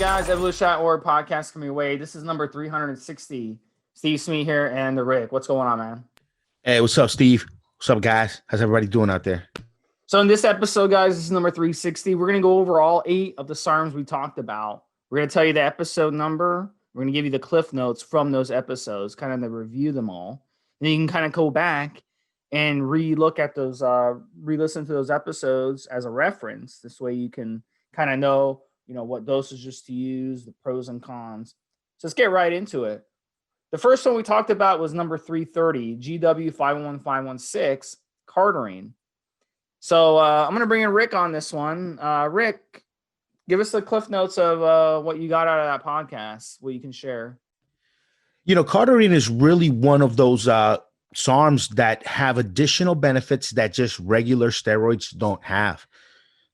guys? Evolution.org podcast coming your way. This is number 360. Stevesmi here and the Rick. What's going on, man? Hey, what's up, Steve? What's up, guys? How's everybody doing out there? So in this episode, guys, this is number 360. We're going to go over all 8 of the SARMs we talked about. We're going to tell you the episode number. We're going to give you the cliff notes from those episodes, kind of to review them all. And then you can kind of go back and re-look at those, re-listen to those episodes as a reference. This way you can kind of know, what dosages to use, the pros and cons. So let's get right into it. The first one we talked about was number 330, GW511516, cardarine. So I'm going to bring in Rick on this one. Rick, give us the cliff notes of what you got out of that podcast, what you can share. Cardarine is really one of those SARMs that have additional benefits that just regular steroids don't have.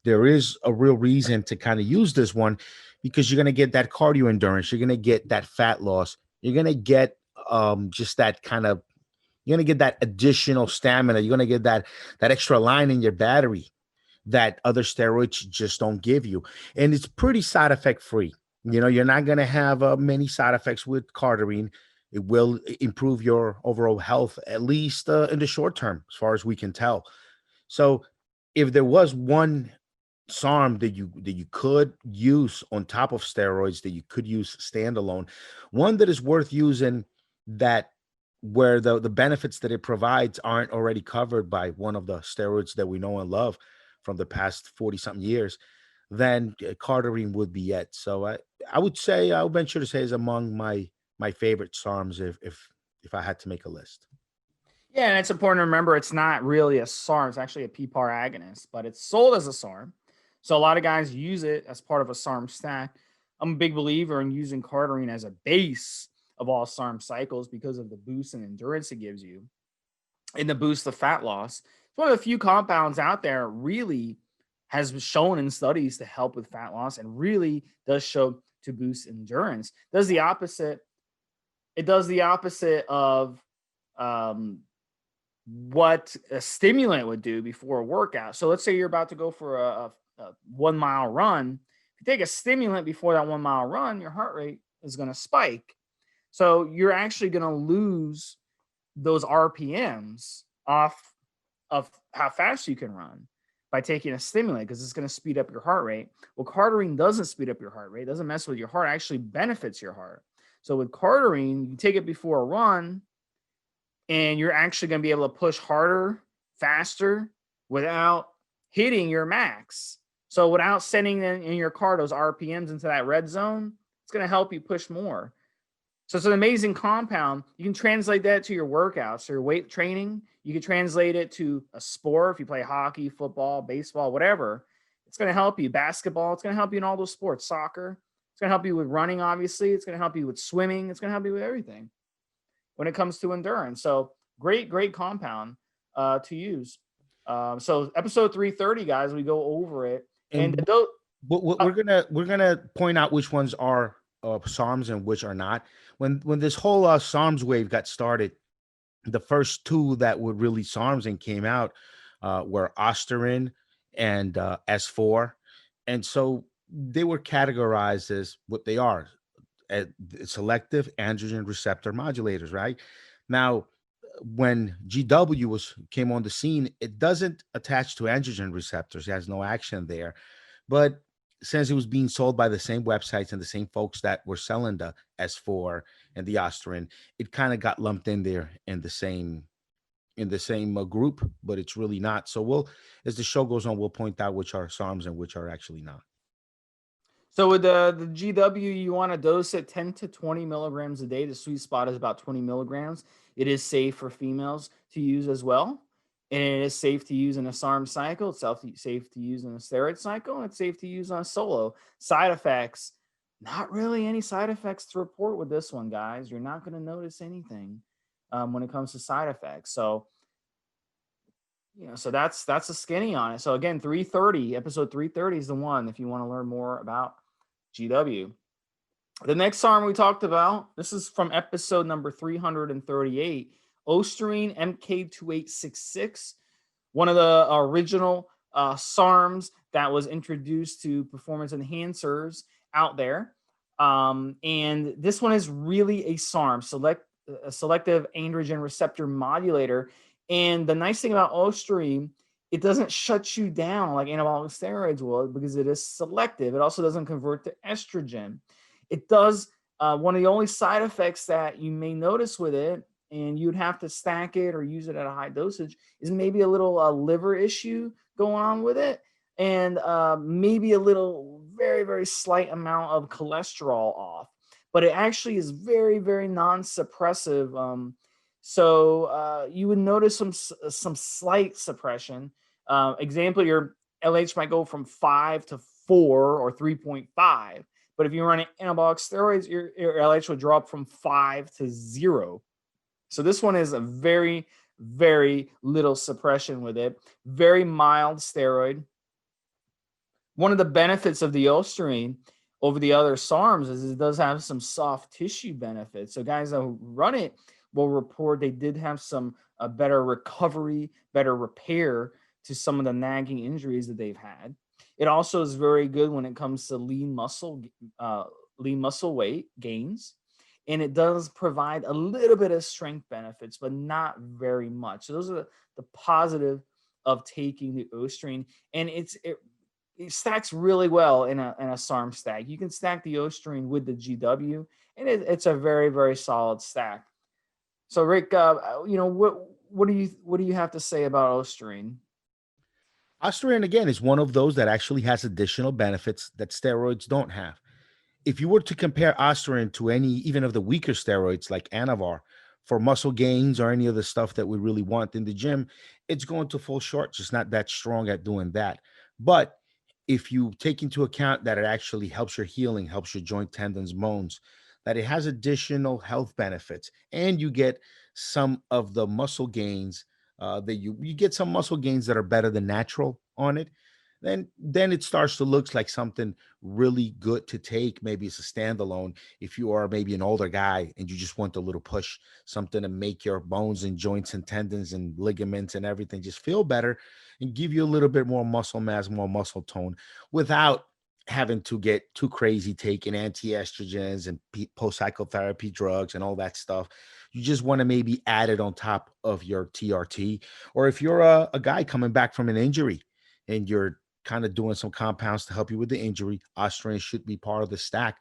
There is a real reason to kind of use this one because you're going to get that cardio endurance. You're going to get that fat loss. You're going to get just that kind of, you're going to get that additional stamina. You're going to get that extra line in your battery that other steroids just don't give you. And it's pretty side effect free. You're not going to have many side effects with cardarine. It will improve your overall health, at least in the short term, as far as we can tell. So if there was one SARM that you could use on top of steroids, that you could use standalone, one that is worth using, that where the benefits that it provides aren't already covered by one of the steroids that we know and love from the past 40-something years, then cardarine would be it. So I would say, I would venture to say, is among my favorite SARMs if I had to make a list. Yeah, and it's important to remember it's not really a SARM. It's actually a PPAR agonist, but it's sold as a SARM. So a lot of guys use it as part of a SARM stack. I'm a big believer in using cardarine as a base of all SARM cycles because of the boost and endurance it gives you and the boost of fat loss. It's one of the few compounds out there really has been shown in studies to help with fat loss and really does show to boost endurance. It does the opposite of what a stimulant would do before a workout. So let's say you're about to go for a 1 mile run. If you take a stimulant before that 1 mile run, your heart rate is going to spike. So you're actually going to lose those RPMs off of how fast you can run by taking a stimulant, because it's going to speed up your heart rate. Well, cardarine doesn't speed up your heart rate. It doesn't mess with your heart. It actually benefits your heart. So with cardarine, you take it before a run, and you're actually going to be able to push harder, faster, without hitting your max. So without sending in your car those RPMs into that red zone, it's going to help you push more. So it's an amazing compound. You can translate that to your workouts, your weight training. You can translate it to a sport. If you play hockey, football, baseball, whatever, it's going to help you. Basketball, it's going to help you in all those sports. Soccer, it's going to help you with running, obviously. It's going to help you with swimming. It's going to help you with everything when it comes to endurance. So great to use. So episode 330, guys, we go over it. And we're gonna point out which ones are SARMs and which are not. When this whole SARMS wave got started, the first 2 that were really SARMs and came out were ostarine and S4, and so they were categorized as what they are, selective androgen receptor modulators. Right now, when GW came on the scene, it doesn't attach to androgen receptors. It has no action there. But since it was being sold by the same websites and the same folks that were selling the S4 and the ostarine, it kind of got lumped in there in the same group, but it's really not. So as the show goes on, we'll point out which are SARMs and which are actually not. So with the GW, you want to dose it 10 to 20 milligrams a day. The sweet spot is about 20 milligrams. It is safe for females to use as well. And it is safe to use in a SARM cycle. It's safe to use in a steroid cycle. And it's safe to use on a solo. Side effects, not really any side effects to report with this one, guys. You're not going to notice anything when it comes to side effects. So, so that's a skinny on it. So again, episode 330 is the one if you want to learn more about GW. The next SARM we talked about, this is from episode number 338, ostarine MK2866, one of the original SARMs that was introduced to performance enhancers out there. And this one is really a SARM, a selective androgen receptor modulator. And the nice thing about ostarine, it doesn't shut you down like anabolic steroids will because it is selective. It also doesn't convert to estrogen. It does. One of the only side effects that you may notice with it, and you'd have to stack it or use it at a high dosage, is maybe a little liver issue going on with it, and maybe a little very, very slight amount of cholesterol off. But it actually is very, very non-suppressive. So you would notice some slight suppression. Example, your LH might go from 5 to 4 or 3.5. But if you run anabolic steroids, your LH would drop from 5 to 0. So this one is a very, very little suppression with it. Very mild steroid. One of the benefits of the ostarine over the other SARMs is it does have some soft tissue benefits. So guys that run it will report they did have some better recovery, better repair to some of the nagging injuries that they've had. It also is very good when it comes to lean muscle weight gains. And it does provide a little bit of strength benefits, but not very much. So those are the positive of taking the ostarine. And it stacks really well in a SARM stack. You can stack the ostarine with the GW, and it's a very, very solid stack. So Rick, what do you have to say about ostarine? Ostarine, again, is one of those that actually has additional benefits that steroids don't have. If you were to compare ostarine to any, even of the weaker steroids like Anavar for muscle gains or any of the stuff that we really want in the gym, it's going to fall short. Just not that strong at doing that. But if you take into account that it actually helps your healing, helps your joint, tendons, bones, that it has additional health benefits, and you get some of the muscle gains that you get some muscle gains that are better than natural on it, then it starts to look like something really good to take. Maybe it's a standalone if you are maybe an older guy and you just want a little push, something to make your bones and joints and tendons and ligaments and everything just feel better and give you a little bit more muscle mass, more muscle tone without having to get too crazy taking anti-estrogens and post-psychotherapy drugs and all that stuff. You just want to maybe add it on top of your TRT. Or if you're a guy coming back from an injury and you're kind of doing some compounds to help you with the injury, ostarine should be part of the stack.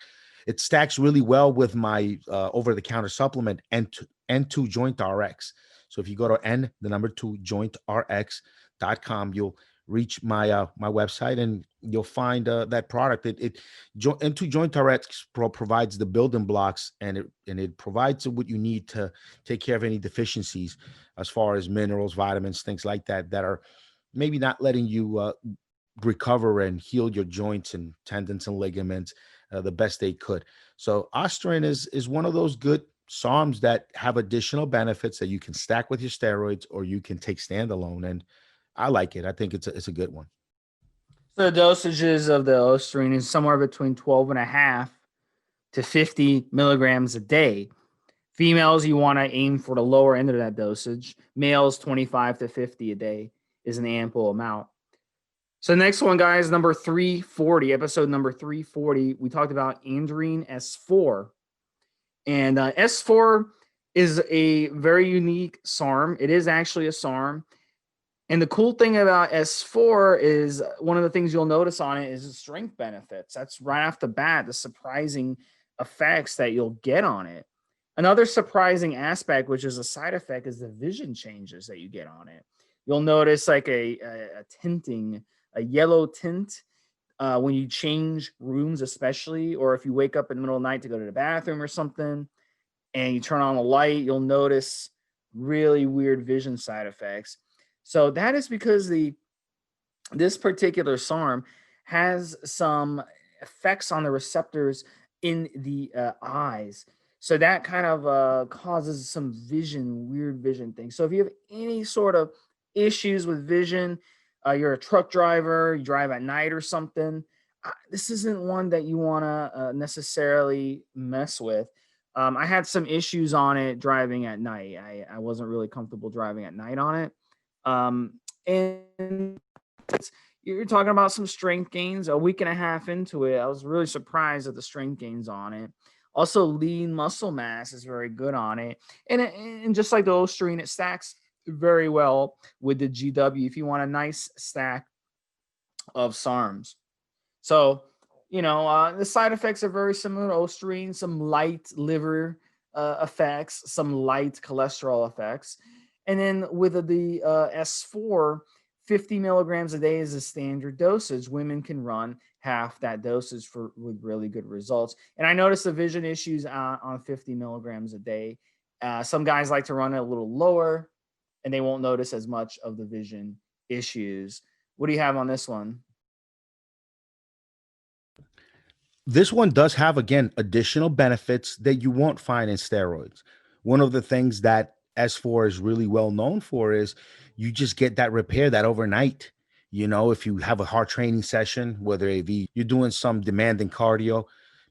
It stacks really well with my over-the-counter supplement, N2 Joint RX. So if you go to N2 jointrx.com, you'll reach my my website and you'll find that product. N2 Joint RX provides the building blocks, and it provides what you need to take care of any deficiencies as far as minerals, vitamins, things like that are maybe not letting you recover and heal your joints and tendons and ligaments the best they could. So ostarine is one of those good SARMs that have additional benefits that you can stack with your steroids or you can take standalone. And I like it. I think it's a good one. So the dosages of the ostarine is somewhere between 12.5 to 50 milligrams a day. Females, you want to aim for the lower end of that dosage. Males, 25 to 50 a day is an ample amount. So next one, guys, number 340, episode number 340, we talked about andarine S4. And S4 is a very unique SARM. It is actually a SARM. And the cool thing about S4 is one of the things you'll notice on it is the strength benefits. That's right off the bat, the surprising effects that you'll get on it. Another surprising aspect, which is a side effect, is the vision changes that you get on it. You'll notice like a tinting, a yellow tint when you change rooms, especially, or if you wake up in the middle of the night to go to the bathroom or something and you turn on the light, you'll notice really weird vision side effects. So that is because this particular SARM has some effects on the receptors in the eyes. So that kind of causes some weird vision things. So if you have any sort of issues with vision, you're a truck driver, you drive at night or something, this isn't one that you want to necessarily mess with. I had some issues on it driving at night. I wasn't really comfortable driving at night on it. And you're talking about some strength gains. A week and a half into it, I was really surprised at the strength gains on it. Also, lean muscle mass is very good on it, and just like the ostarine, it stacks very well with the GW if you want a nice stack of SARMs. So, the side effects are very similar to ostarine, some light liver effects, some light cholesterol effects. And then with the S4, 50 milligrams a day is a standard dosage. Women can run half that dosage with really good results. And I noticed the vision issues on 50 milligrams a day. Some guys like to run it a little lower, and they won't notice as much of the vision issues. What do you have on this one? This one does have, again, additional benefits that you won't find in steroids. One of the things that S4 is really well known for is you just get that repair that overnight. If you have a hard training session, whether it be you're doing some demanding cardio,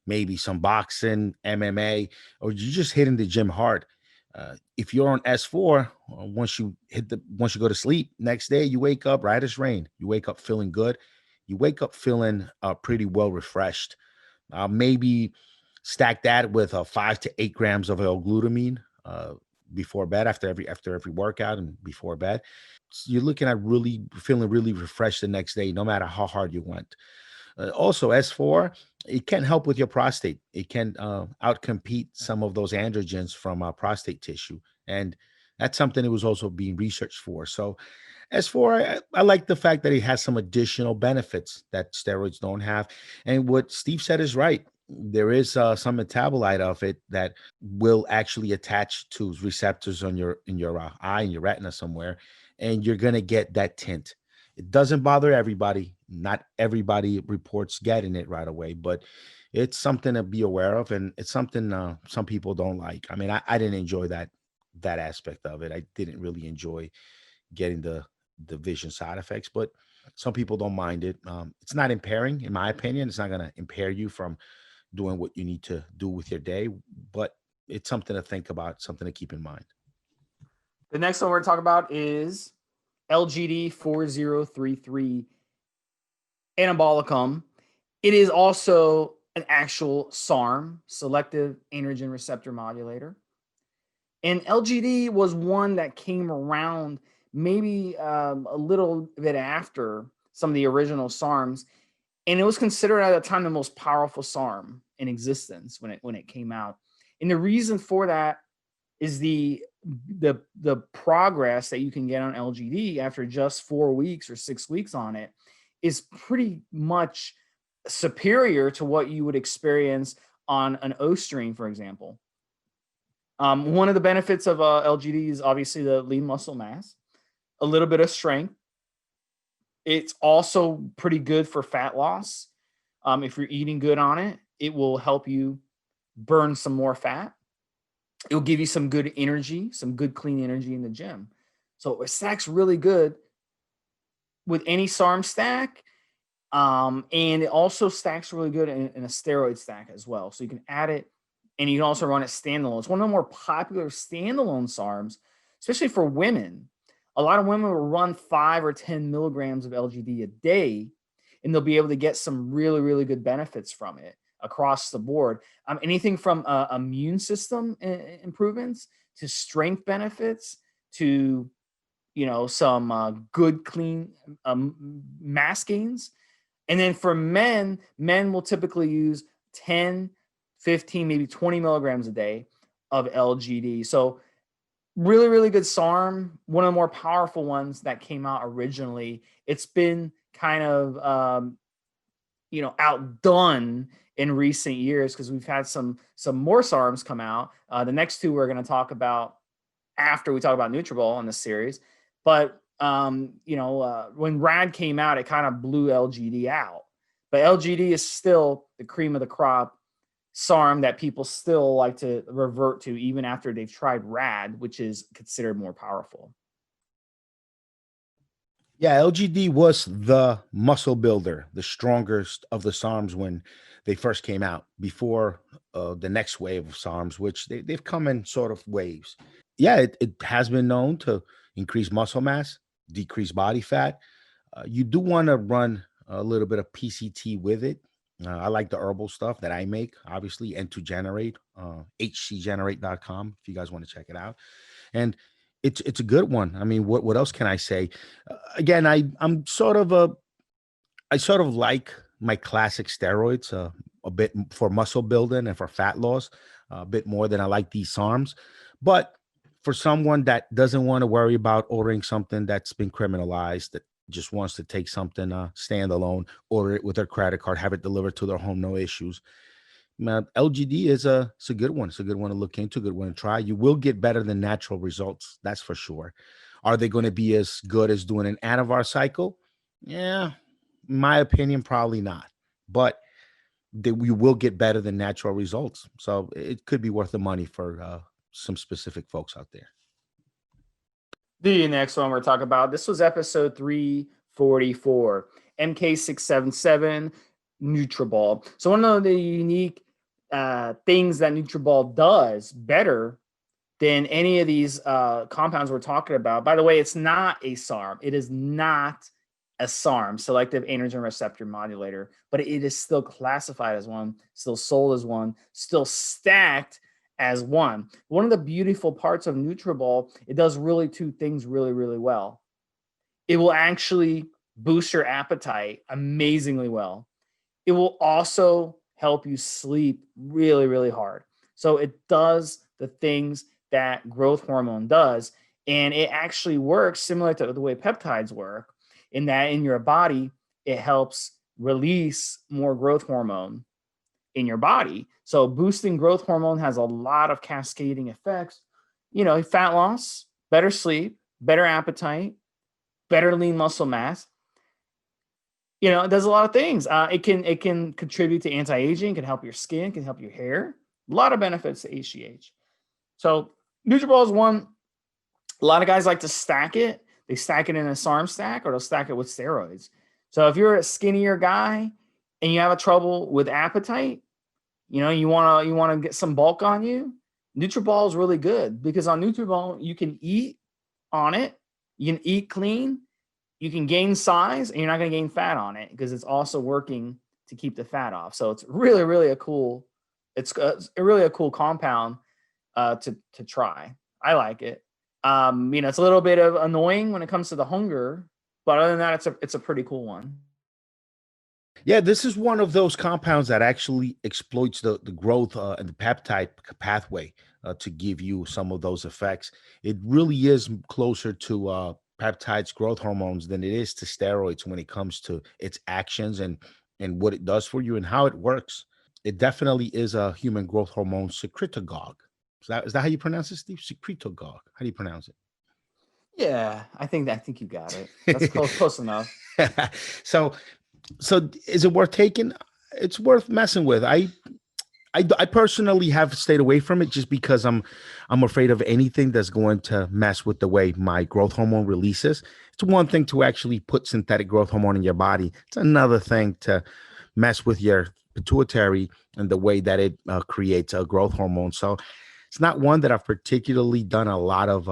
maybe some boxing, MMA, or you're just hitting the gym hard. If you're on S4, once you go to sleep, next day you wake up right as rain. You wake up feeling good. You wake up feeling pretty well refreshed. Maybe stack that with 5 to 8 grams of L-glutamine before bed, after every workout and before bed. So you're looking at really feeling really refreshed the next day, no matter how hard you went. Also, S4, it can help with your prostate. It can outcompete some of those androgens from prostate tissue, and that's something that was also being researched for. So S4, I like the fact that it has some additional benefits that steroids don't have. And what Steve said is right. There is some metabolite of it that will actually attach to receptors on in your eye, in your retina somewhere, and you're gonna get that tint. It doesn't bother everybody. Not everybody reports getting it right away, but it's something to be aware of, and it's something some people don't like. I mean, I didn't enjoy that aspect of it. I didn't really enjoy getting the vision side effects, but some people don't mind it. It's not impairing, in my opinion. It's not going to impair you from doing what you need to do with your day, but it's something to think about, something to keep in mind. The next one we're going to talk about is LGD 4033 anabolicum. It is also an actual SARM, selective androgen receptor modulator. And LGD was one that came around maybe a little bit after some of the original SARMs. And it was considered at the time the most powerful SARM in existence when it came out. And the reason for that is the progress that you can get on LGD after just 4 weeks or 6 weeks on it is pretty much superior to what you would experience on an ostarine, for example. One of the benefits of LGD is obviously the lean muscle mass, a little bit of strength. It's also pretty good for fat loss. If you're eating good on it, it will help you burn some more fat. It will give you some good energy, some good clean energy in the gym. So it stacks really good with any SARM stack. And it also stacks really good in a steroid stack as well. So you can add it, and you can also run it standalone. It's one of the more popular standalone SARMs, especially for women. A lot of women will run 5 or 10 milligrams of LGD a day, and they'll be able to get some really, really good benefits from it across the board. Anything from immune system improvements to strength benefits to some good clean mass gains. And then for men will typically use 10, 15, maybe 20 milligrams a day of LGD. So really, really good SARM, one of the more powerful ones that came out originally. It's been kind of, outdone in recent years because we've had some more SARMs come out. The next two we're going to talk about after we talk about nutrobal in this series. But when RAD came out, it kind of blew LGD out. But LGD is still the cream of the crop SARM that people still like to revert to even after they've tried RAD, which is considered more powerful. Yeah, LGD was the muscle builder, the strongest of the SARMs when they first came out, before the next wave of SARMs, which they've come in sort of waves. Yeah, it has been known to increase muscle mass, decrease body fat. You do want to run a little bit of PCT with it. I like the herbal stuff that I make, obviously, and to generate, hcgenerate.com if you guys want to check it out. And it's a good one. I mean, what else can I say? Again, I'm sort of a I sort of like my classic steroids a bit for muscle building and for fat loss, a bit more than I like these SARMs. But for someone that doesn't want to worry about ordering something that's been criminalized, that just wants to take something standalone, order it with their credit card, have it delivered to their home, no issues. Man, LGD is it's a good one. It's a good one to look into, a good one to try. You will get better than natural results, that's for sure. Are they going to be as good as doing an Anavar cycle? Yeah, in my opinion, probably not. But we will get better than natural results. So it could be worth the money for some specific folks out there. The next one we're talking about, this was episode 344, MK677 nutrobal. So one of the unique things that nutrobal does better than any of these compounds we're talking about. By the way, it's not a SARM. It is not a SARM, selective androgen receptor modulator, but it is still classified as one, still sold as one, still stacked as one. One of the beautiful parts of nutrobal, it does really two things really, really well. It will actually boost your appetite amazingly well. It will also help you sleep really, really hard. So it does the things that growth hormone does. And it actually works similar to the way peptides work, in that in your body, it helps release more growth hormone in your body. So boosting growth hormone has a lot of cascading effects. Fat loss, better sleep, better appetite, better lean muscle mass. It does a lot of things. It can contribute to anti-aging, can help your skin, can help your hair. A lot of benefits to HGH. So Nutriball is one. A lot of guys like to stack it. They stack it in a SARM stack, or they'll stack it with steroids. So if you're a skinnier guy and you have a trouble with appetite, you wanna get some bulk on you, Nutriball is really good, because on Nutriball you can eat on it, you can eat clean, you can gain size, and you're not going to gain fat on it, because it's also working to keep the fat off. So it's really, really it's really a cool compound to try. I like it. It's a little bit of annoying when it comes to the hunger, but other than that, it's a pretty cool one. Yeah, this is one of those compounds that actually exploits the growth and the peptide pathway to give you some of those effects. It really is closer to peptides, growth hormones, than it is to steroids when it comes to its actions and what it does for you and how it works. It definitely is a human growth hormone secretagogue. Is that how you pronounce it, Steve? Secretagogue. How do you pronounce Yeah, I think you got it. That's close enough. it? So is it worth taking? It's worth messing with. I personally have stayed away from it just because I'm afraid of anything that's going to mess with the way my growth hormone releases. It's one thing to actually put synthetic growth hormone in your body. It's another thing to mess with your pituitary and the way that it creates a growth hormone. So it's not one that I've particularly done a lot of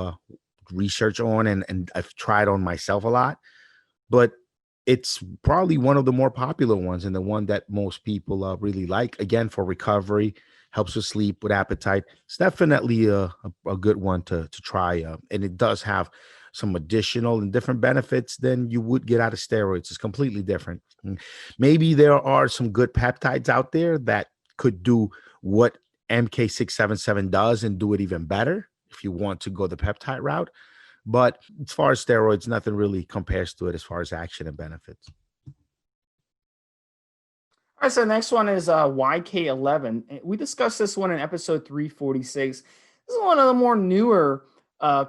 research on, and I've tried on myself a lot, but it's probably one of the more popular ones, and the one that most people really like. Again, for recovery, helps with sleep, with appetite. It's definitely a good one to try, and it does have some additional and different benefits than you would get out of steroids. It's completely different. Maybe there are some good peptides out there that could do what MK677 does and do it even better if you want to go the peptide route. But as far as steroids, nothing really compares to it as far as action and benefits. All right, so the next one is YK11. We discussed this one in episode 346. This is one of the more newer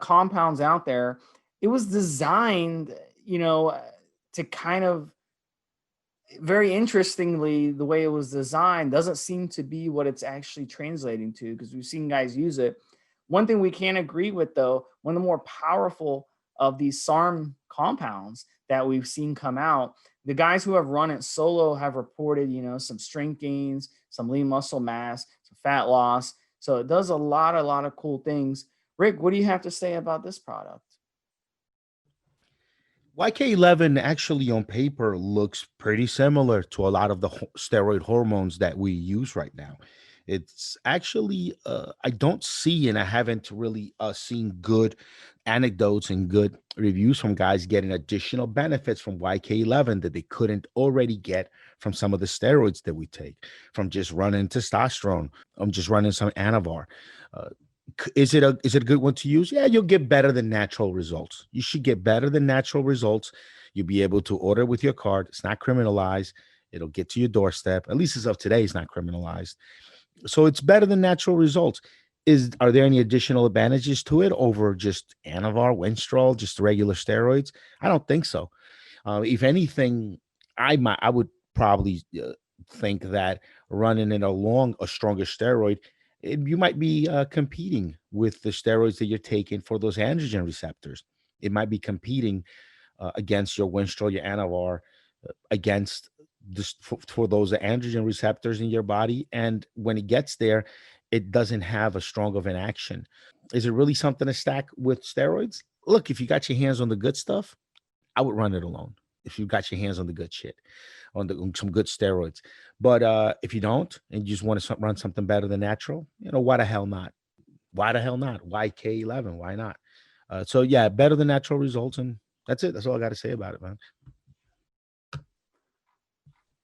compounds out there. It was designed, to kind of, very interestingly, the way it was designed doesn't seem to be what it's actually translating to, because we've seen guys use it. One thing we can't agree with, though, one of the more powerful of these SARM compounds that we've seen come out, the guys who have run it solo have reported, some strength gains, some lean muscle mass, some fat loss. So it does a lot of cool things. Rick, what do you have to say about this product? YK11 actually on paper looks pretty similar to a lot of the steroid hormones that we use right now. It's actually, I don't see, and I haven't really seen good anecdotes and good reviews from guys getting additional benefits from YK11 that they couldn't already get from some of the steroids that we take, from just running testosterone, just running some Anavar. Uh, is it a good one to use? Yeah, you'll get better than natural results. You should get better than natural results. You'll be able to order with your card. It's not criminalized. It'll get to your doorstep. At least as of today, it's not criminalized. So it's better than natural results. Are there any additional advantages to it over just Anavar, Winstrol, just regular steroids? I don't think so. If anything, I would probably think that running it along a stronger steroid, you might be competing with the steroids that you're taking for those androgen receptors. It might be competing against your Winstrol, your Anavar, against this for those androgen receptors in your body. And when it gets there, it doesn't have a strong of an action. Is it really something to stack with steroids? Look, if you got your hands on the good stuff, I would run it alone. If you got your hands on the good shit, on some good steroids. But if you don't, and you just want to run something better than natural, why the hell not? Why the hell not? Why K11? Why not? So yeah, better than natural results, and that's it. That's all I got to say about it, man.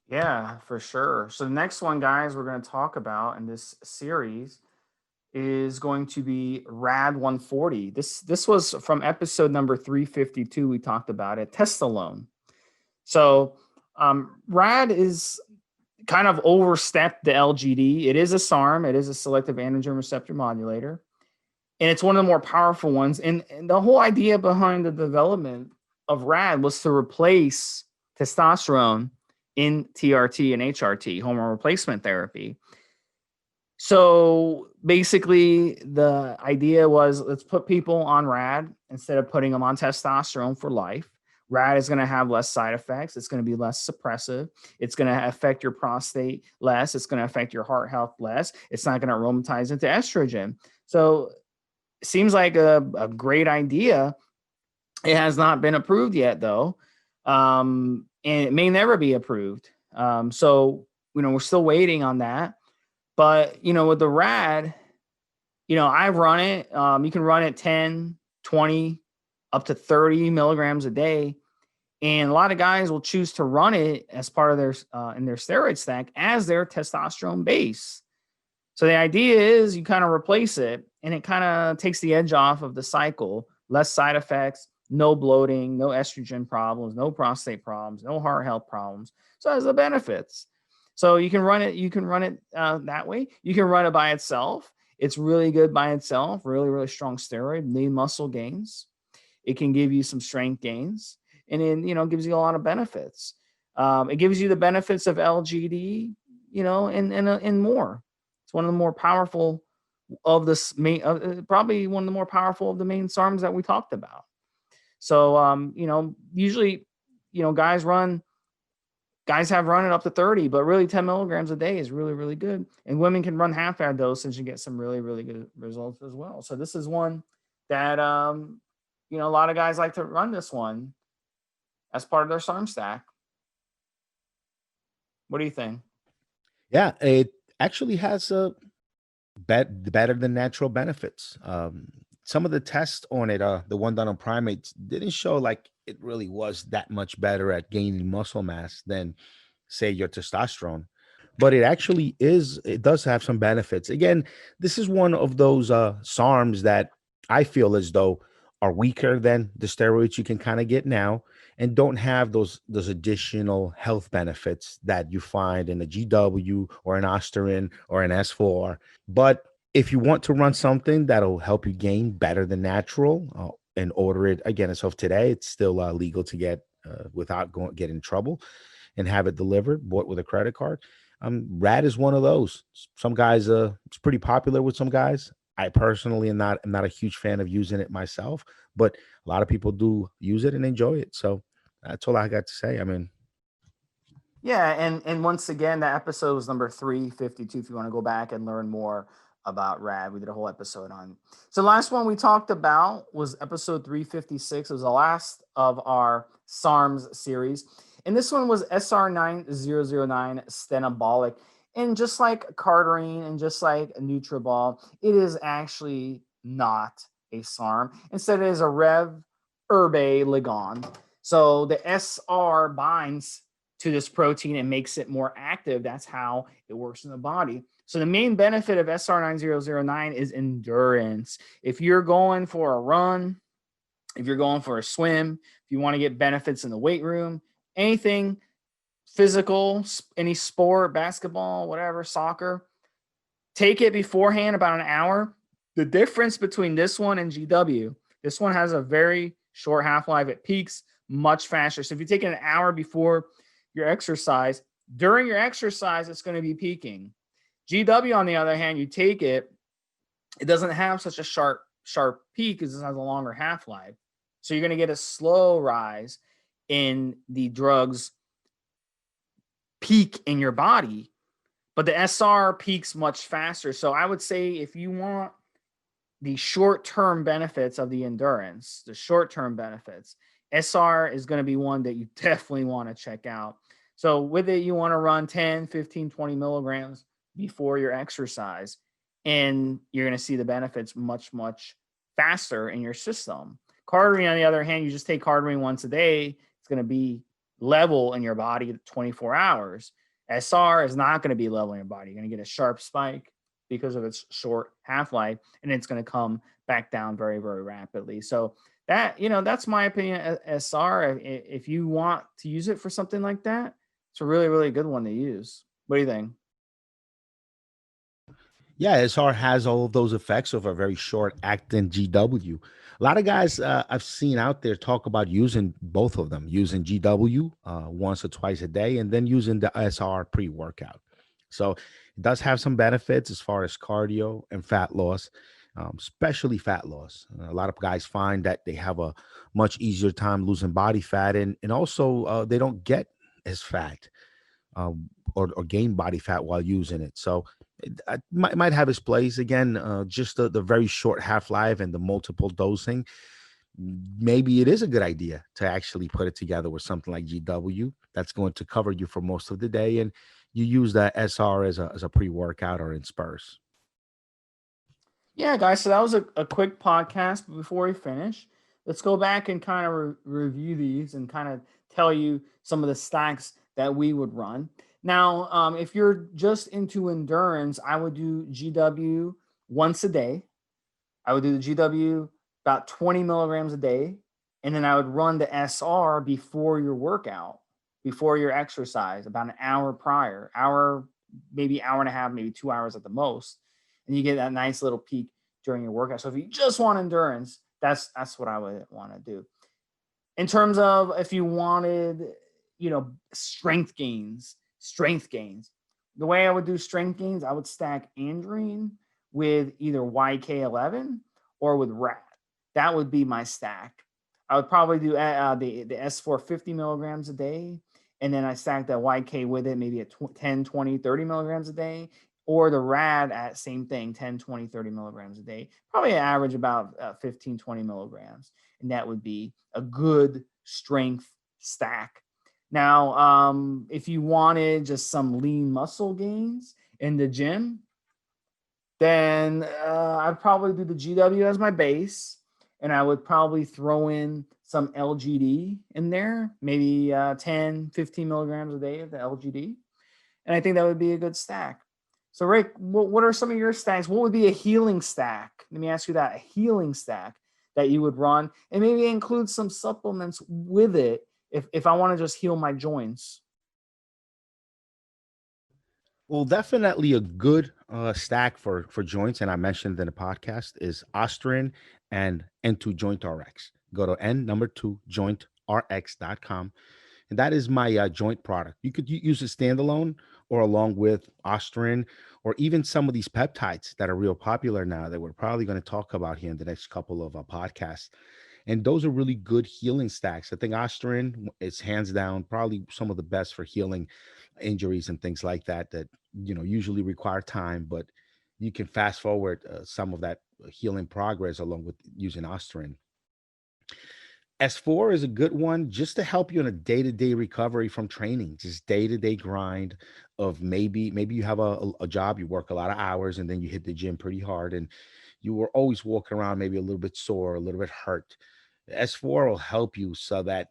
Yeah, for sure. So the next one, guys, we're going to talk about in this series is going to be Rad 140. This was from episode number 352. We talked about it, testolone. So Rad is kind of overstepped the LGD. It is a SARM. It is a selective androgen receptor modulator, and it's one of the more powerful ones. And the whole idea behind the development of Rad was to replace testosterone in TRT and HRT, hormone replacement therapy. So basically, the idea was let's put people on RAD instead of putting them on testosterone for life. RAD is going to have less side effects. It's going to be less suppressive. It's going to affect your prostate less. It's going to affect your heart health less. It's not going to aromatize into estrogen. So it seems like a great idea. It has not been approved yet, though, and it may never be approved. So, we're still waiting on that. But, with the RAD, I've run it. You can run it 10, 20, up to 30 milligrams a day. And a lot of guys will choose to run it as part of their in their steroid stack as their testosterone base. So the idea is you kind of replace it, and it kind of takes the edge off of the cycle. Less side effects, no bloating, no estrogen problems, no prostate problems, no heart health problems. So it has the benefits. So you can run it. You can run it that way. You can run it by itself. It's really good by itself. Really, really strong steroid. Lean muscle gains. It can give you some strength gains, and then gives you a lot of benefits. It gives you the benefits of LGD, and more. It's one of the more powerful of this main, probably one of the more powerful of the main SARMs that we talked about. So, usually, guys have run it up to 30, but really 10 milligrams a day is really, really good. And women can run half that dosage and get some really, really good results as well. So this is one that, a lot of guys like to run this one as part of their SARM stack. What do you think? Yeah, it actually has a better than natural benefits. Some of the tests on it, the one done on primates, didn't show like it really was that much better at gaining muscle mass than, say, your testosterone. But it actually is. It does have some benefits. Again, this is one of those SARMs that I feel as though are weaker than the steroids you can kind of get now, and don't have those additional health benefits that you find in a GW or an ostarine or an S4. But if you want to run something that'll help you gain better than natural, and order it again as of today, it's still legal to get without getting in trouble, and have it delivered, bought with a credit card. Rad is one of those. Some guys, it's pretty popular with some guys. I personally am not a huge fan of using it myself, but a lot of people do use it and enjoy it. So that's all I got to say. I mean, Yeah, and once again, that episode was number 352. If you want to go back and learn more about rad. We did a whole episode on. So the last one we talked about was episode 356. It was the last of our SARMS series. And this one was SR9009 stenabolic. And just like cardarine and just like nutrobal, it is actually not a SARM. Instead, it is a Rev Herbe ligand. So the SR binds to this protein and makes it more active. That's how it works in the body. So the main benefit of SR9009 is endurance. If you're going for a run, if you're going for a swim, if you want to get benefits in the weight room, anything physical, any sport, basketball, whatever, soccer, take it beforehand about an hour. The difference between this one and GW, this one has a very short half-life. It peaks much faster. So if you take it an hour before your exercise, during your exercise, it's going to be peaking. GW, on the other hand, you take it, it doesn't have such a sharp peak because it has a longer half-life. So you're going to get a slow rise in the drug's peak in your body, but the SR peaks much faster. So I would say if you want the short-term benefits of the endurance, the short-term benefits, SR is going to be one that you definitely want to check out. So with it, you want to run 10, 15, 20 milligrams before your exercise, and you're going to see the benefits much, much faster in your system. Cardarine, on the other hand, you just take cardarine once a day. It's going to be level in your body 24 hours. SR is not going to be level in your body. You're going to get a sharp spike because of its short half-life, and it's going to come back down very, very rapidly. So that, that's my opinion. SR, if you want to use it for something like that, it's a really, really good one to use. What do you think? Yeah, SR has all of those effects of a very short acting GW. A lot of guys I've seen out there talk about using both of them, using GW once or twice a day, and then using the SR pre-workout. So it does have some benefits as far as cardio and fat loss, especially fat loss. A lot of guys find that they have a much easier time losing body fat, and also they don't get as fat or gain body fat while using it. So it might have its place again. Just the very short half life and the multiple dosing. Maybe it is a good idea to actually put it together with something like GW that's going to cover you for most of the day, and you use that SR as a pre workout or in spurs. Yeah, guys. So that was a quick podcast. But before we finish, let's go back and kind of review these and kind of tell you some of the stacks that we would run. Now, if you're just into endurance, I would do GW once a day. I would do the GW about 20 milligrams a day. And then I would run the SR before your workout, before your exercise, about an hour prior, hour, maybe hour and a half, maybe 2 hours at the most. And you get that nice little peak during your workout. So if you just want endurance, that's what I would want to do. In terms of if you wanted, strength gains. The way I would do strength gains, I would stack andarine with either YK11 or with RAD. That would be my stack. I would probably do the S4 50 milligrams a day, and then I stack that YK with it, maybe at 10, 20, 30 milligrams a day, or the RAD at same thing, 10, 20, 30 milligrams a day, probably average about 15, 20 milligrams. And that would be a good strength stack. Now, if you wanted just some lean muscle gains in the gym, then I'd probably do the GW as my base, and I would probably throw in some LGD in there, maybe 10, 15 milligrams a day of the LGD. And I think that would be a good stack. So, Rick, what are some of your stacks? What would be a healing stack? Let me ask you that, a healing stack that you would run, and maybe include some supplements with it if I want to just heal my joints. Well, definitely a good stack for joints, and I mentioned in the podcast is ostarine and N2 Joint RX. Go to N number two jointrx.com, and that is my joint product. You could use it standalone or along with ostarine, or even some of these peptides that are real popular now that we're probably going to talk about here in the next couple of podcasts. And those are really good healing stacks. I think ostarine is hands down probably some of the best for healing injuries and things like that that usually require time, but you can fast forward some of that healing progress along with using ostarine. S4 is a good one just to help you in a day-to-day recovery from training, just day-to-day grind of maybe you have a job, you work a lot of hours and then you hit the gym pretty hard and you were always walking around maybe a little bit sore, a little bit hurt. S4 will help you so that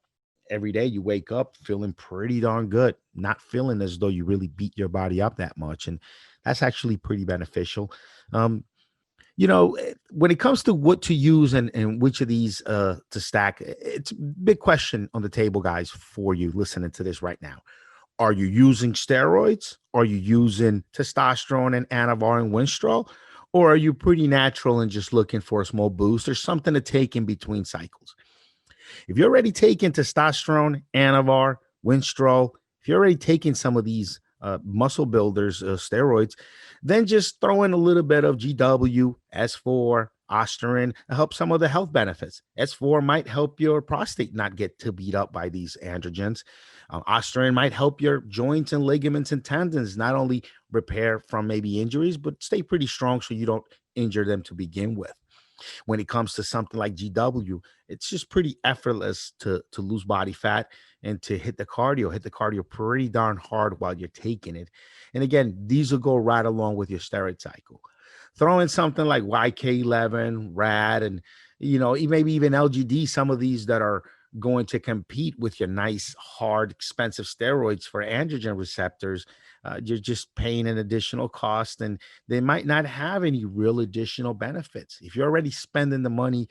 every day you wake up feeling pretty darn good, not feeling as though you really beat your body up that much. And that's actually pretty beneficial. Um, when it comes to what to use and which of these to stack, it's a big question on the table, guys, for you listening to this right now. Are you using steroids? Are you using testosterone and anavar and winstrol? Or are you pretty natural and just looking for a small boost or something to take in between cycles? If you're already taking testosterone, anavar, winstrol, if you're already taking some of these muscle builders, steroids, then just throw in a little bit of GW, S4, ostarine to help some of the health benefits. S4 might help your prostate not get too beat up by these androgens. Ostarine might help your joints and ligaments and tendons not only repair from maybe injuries, but stay pretty strong so you don't injure them to begin with. When it comes to something like GW, it's just pretty effortless to lose body fat and to hit the cardio pretty darn hard while you're taking it. And again, these will go right along with your steroid cycle. Throw in something like YK11, RAD, and maybe even LGD, some of these that are going to compete with your nice, hard, expensive steroids for androgen receptors. You're just paying an additional cost and they might not have any real additional benefits. If you're already spending the money,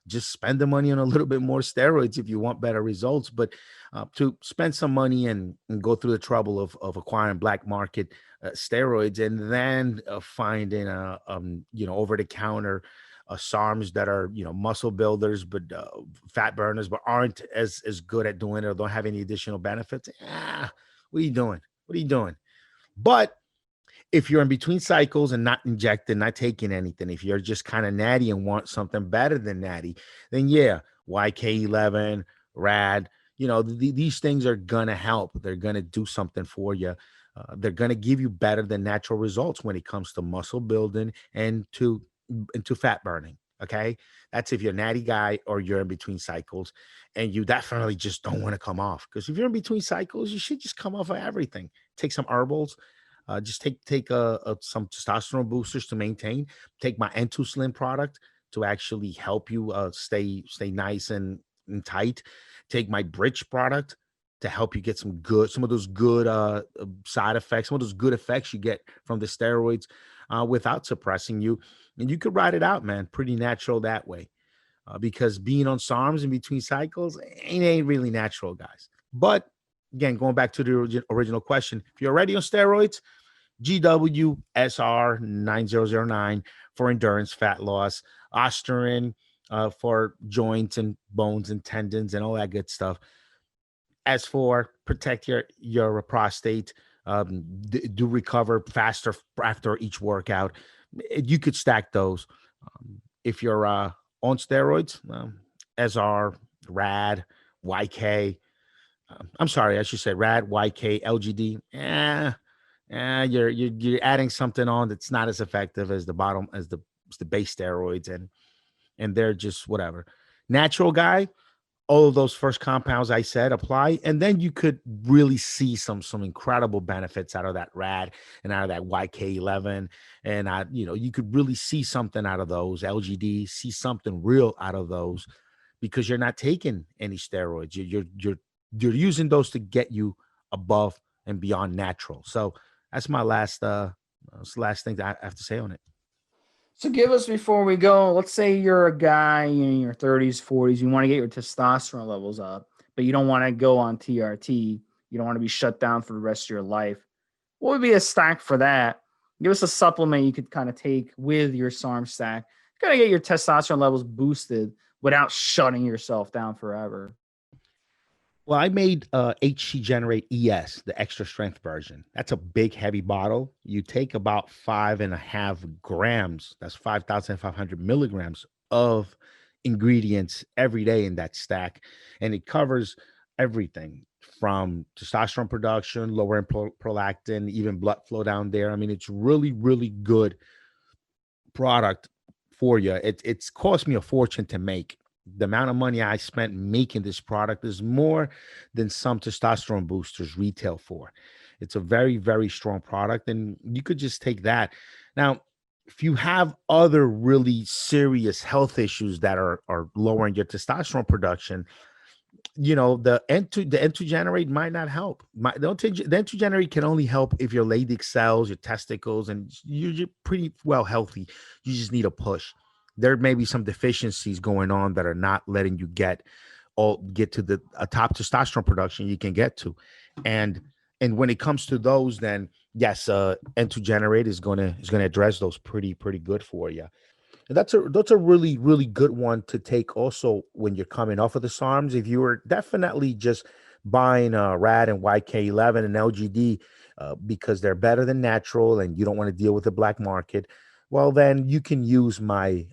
just spend the money on a little bit more steroids if you want better results. But to spend some money and go through the trouble of acquiring black market steroids and then finding over the counter SARMs that are muscle builders but fat burners but aren't as good at doing it or don't have any additional benefits. What are you doing? What are you doing? But if you're in between cycles and not injecting, not taking anything, if you're just kind of natty and want something better than natty, then yeah, YK11, RAD, these things are going to help. They're going to do something for you. They're going to give you better than natural results when it comes to muscle building and to fat burning. Okay. That's if you're a natty guy or you're in between cycles and you definitely just don't want to come off. Because if you're in between cycles, you should just come off of everything. Take some herbals. Just take some testosterone boosters to maintain. Take my N2 Slim product to actually help you stay nice and tight. Take my Bridge product to help you get some of those good side effects, some of those good effects you get from the steroids without suppressing you. And you could ride it out, man. Pretty natural that way. Because being on SARMs in between cycles ain't really natural, guys. But again, going back to the original question, if you're already on steroids, GW SR 9009 for endurance, fat loss, ostarine for joints and bones and tendons and all that good stuff. As for protect your prostate, do recover faster after each workout. You could stack those. If you're on steroids, SR, RAD, YK. I'm sorry, I should say RAD, YK, LGD. You're adding something on that's not as effective as the base steroids, and they're just whatever. Natural guy, all of those first compounds I said apply, and then you could really see some incredible benefits out of that RAD and out of that YK11, and you could really see something out of those LGD, see something real out of those because you're not taking any steroids. You're using those to get you above and beyond natural. So that's my last thing that I have to say on it. So give us before we go. Let's say you're a guy in your 30s, 40s. You want to get your testosterone levels up, but you don't want to go on TRT. You don't want to be shut down for the rest of your life. What would be a stack for that? Give us a supplement you could kind of take with your SARM stack. Kind of get your testosterone levels boosted without shutting yourself down forever. Well, I made HC Generate ES, the extra strength version. That's a big, heavy bottle. You take about 5.5 grams, that's 5,500 milligrams of ingredients every day in that stack. And it covers everything from testosterone production, lowering prolactin, even blood flow down there. I mean, it's really, really good product for you. It's cost me a fortune to make. The amount of money I spent making this product is more than some testosterone boosters retail for. It's a very, very strong product, and you could just take that. Now, if you have other really serious health issues that are lowering your testosterone production, the N2 generate might not help. The N2 generate can only help if your Leydig cells, your testicles, and you're pretty well healthy. You just need a push. There may be some deficiencies going on that are not letting you get to the top testosterone production you can get to, and when it comes to those, then yes, N2 generate is gonna address those pretty good for you. And that's a really, really good one to take also when you're coming off of the SARMs. If you were definitely just buying RAD and YK11 and LGD because they're better than natural and you don't want to deal with the black market, well, then you can use my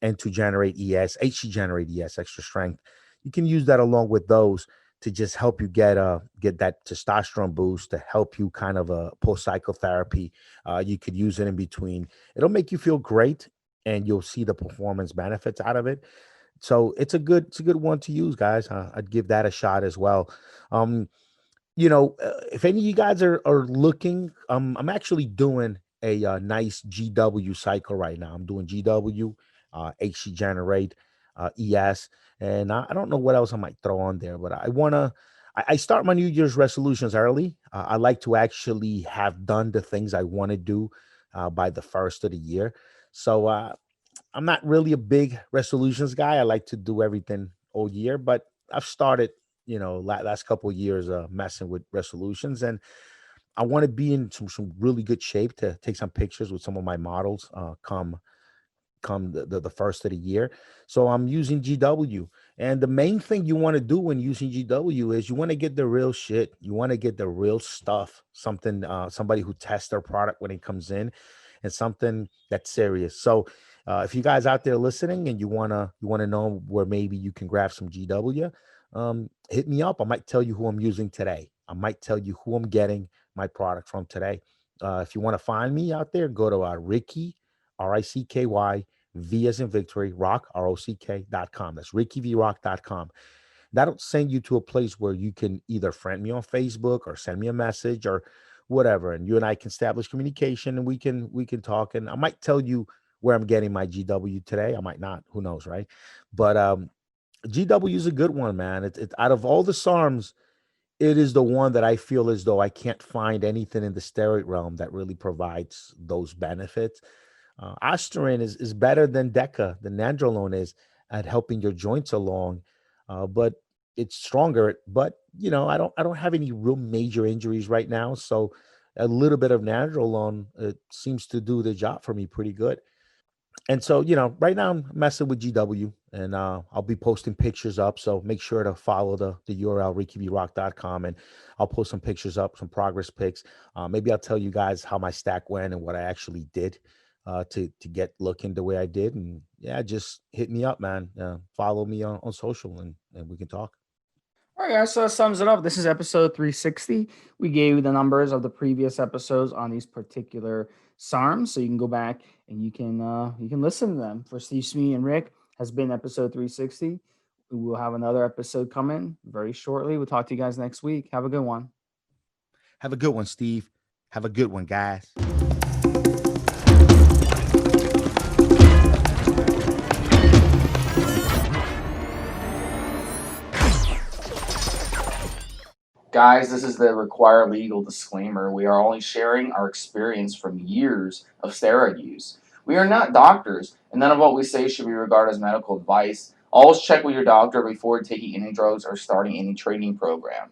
N2 Generate ES, HC Generate ES extra strength. You can use that along with those to just help you get that testosterone boost, to help you kind of post cycle therapy. You could use it in between. It'll make you feel great and you'll see the performance benefits out of it. So it's a good one to use, guys. I'd give that a shot as well. Um, if any of you guys are looking, I'm actually doing a nice GW cycle right now. I'm doing GW, HC Generate, ES, and I don't know what else I might throw on there, but I wanna. I start my New Year's resolutions early. I like to actually have done the things I want to do by the first of the year. So I'm not really a big resolutions guy. I like to do everything all year, but I've started, last couple of years messing with resolutions, and I want to be in some really good shape to take some pictures with some of my models come the first of the year. So I'm using GW. And the main thing you want to do when using GW is you want to get the real shit. You want to get the real stuff, something somebody who tests their product when it comes in, and something that's serious. So if you guys out there listening and you wanna know where maybe you can grab some GW, hit me up. I might tell you who I'm using today. I might tell you who I'm getting my product from today. If you want to find me out there, go to Ricky, RICKY, V as in victory, rock, ROCK.com. That's RickyVrock.com. That'll send you to a place where you can either friend me on Facebook or send me a message or whatever. And you and I can establish communication and we can talk. And I might tell you where I'm getting my GW today. I might not, who knows, right? But GW is a good one, man. It out of all the SARMs, it is the one that I feel as though I can't find anything in the steroid realm that really provides those benefits. Ostarine is better than than nandrolone is at helping your joints along, but it's stronger. But I don't have any real major injuries right now, so a little bit of nandrolone seems to do the job for me pretty good. And so, right now I'm messing with GW, and I'll be posting pictures up. So make sure to follow the URL rickyvrock.com, and I'll post some pictures up, some progress pics. Maybe I'll tell you guys how my stack went and what I actually did to get looking the way I did. And yeah, just hit me up, man. Follow me on social, and we can talk. All right, guys. So that sums it up. This is episode 360. We gave you the numbers of the previous episodes on these particular SARMs, so you can go back and you can listen to them. For Steve Smee and Rick has been episode 360. We will have another episode coming very shortly. We'll talk to you guys next week. Have a good one. Have a good one, Steve. Have a good one, guys. Guys, this is the required legal disclaimer. We are only sharing our experience from years of steroid use. We are not doctors, and none of what we say should be regarded as medical advice. Always check with your doctor before taking any drugs or starting any training program.